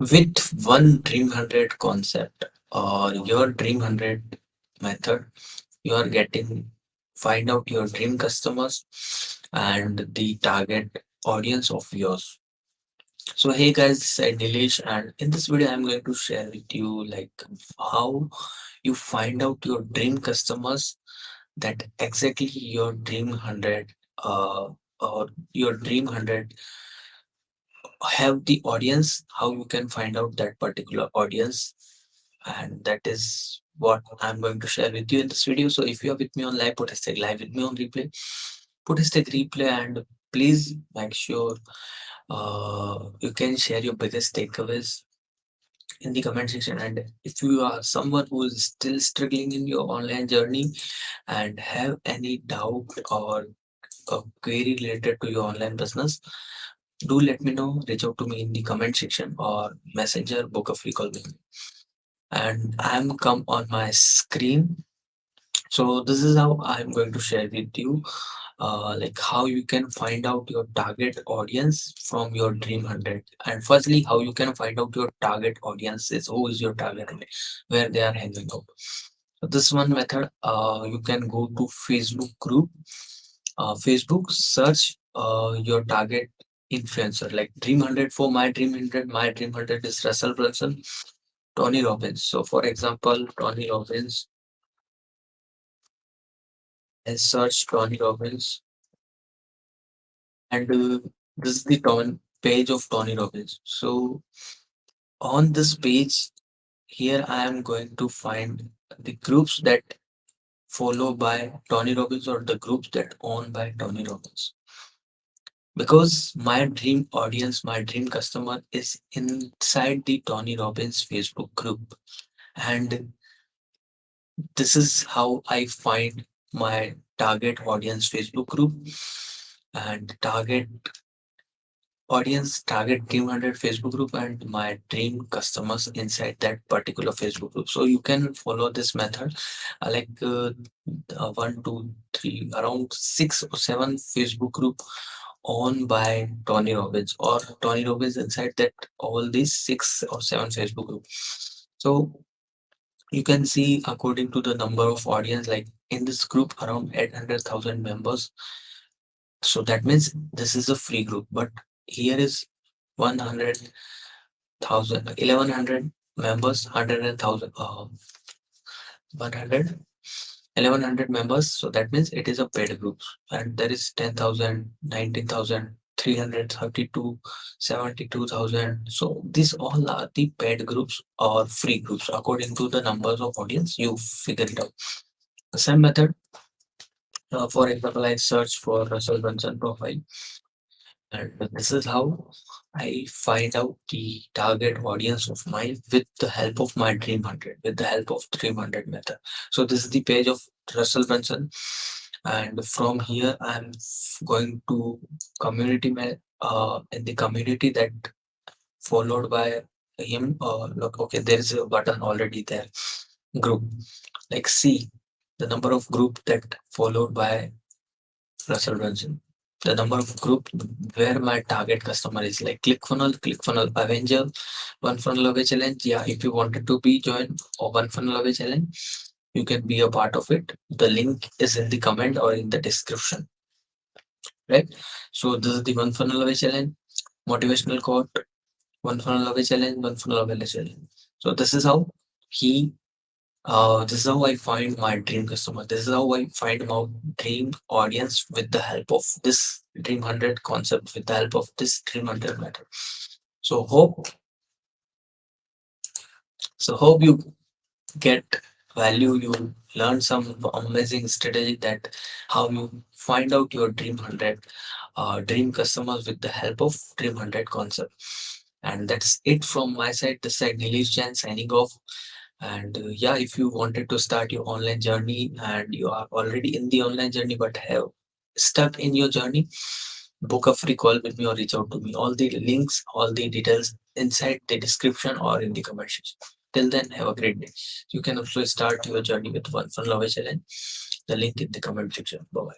With one Dream 100 concept or your Dream 100 method, you are getting find out your dream customers and the target audience of yours. So hey guys, this is Nilesh, and in this video I'm going to share with you like how you find out your dream customers, that exactly your dream 100 or your dream 100 have the audience, how you can find out that particular audience, and that is what I'm going to share with you in this video. So if you are with me on live, put hashtag live, with me on replay, put hashtag replay, and please make sure you can share your biggest takeaways in the comment section. And if you are someone who is still struggling in your online journey and have any doubt or a query related to your online business, do let me know. Reach out to me in the comment section or messenger, book a free call with me. And I'm come on my screen. So this is how I'm going to share with you like how you can find out your target audience from your dream 100. And firstly, how you can find out your target audience is who is your target audience, where they are hanging out. So this one method, you can go to Facebook group, Facebook search your target influencer, like dream 100. For my dream 100, my dream 100 is Russell Brunson, Tony Robbins. So for example, Tony Robbins, and search Tony Robbins, and this is the page of Tony Robbins. So on this page here, I am going to find the groups that follow by Tony Robbins or the groups that own by Tony Robbins. Because my dream audience, my dream customer is inside the Tony Robbins Facebook group. And this is how I find my target audience Facebook group and target dream 100 Facebook group and my dream customers inside that particular Facebook group. So you can follow this method, like one, two, three, around six or seven Facebook group owned by Tony Robbins, or Tony Robbins inside that all these six or seven Facebook group. So you can see according to the number of audience, like in this group around 800,000 members. So that means this is a free group, but here is 100,000, 1100 members, 100,000, 100, 1100 members. So that means it is a paid group, and there is 10,000, 19,000, 332, 72,000. So these all are the paid groups or free groups according to the numbers of audience. You figure it out. The same method. For example, I search for Russell Brunson profile, and this is how I find out the target audience of mine with the help of my Dream 100, with the help of Dream 100 method. So this is the page of Russell Brunson, and from here I'm going to community in the community that followed by him. Look, okay, there is a button already there. Group, like see the number of group that followed by Russell Brunson. The number of group where my target customer is, like ClickFunnel Avenger, One Funnel Away Challenge. Yeah, if you wanted to be join or One Funnel Away Challenge, you can be a part of it. The link is in the comment or in the description. Right. So this is the One Funnel Away Challenge, motivational quote, One Funnel Away Challenge, One Funnel Away Challenge. So this is how he this is how I find my dream customer. This is how I find my dream audience with the help of this Dream 100 concept, with the help of this Dream 100 method. So hope you get value. You learn some amazing strategy, that how you find out your Dream 100 dream customers with the help of Dream 100 concept. And that's it from my side. This side Nilesh Jain signing off. And yeah, if you wanted to start your online journey and you are already in the online journey but have stuck in your journey, book a free call with me or reach out to me. All the links, all the details inside the description or in the comment section. Till then, have a great day. You can also start your journey with One Funnel Away Challenge. The link in the comment section. Bye bye.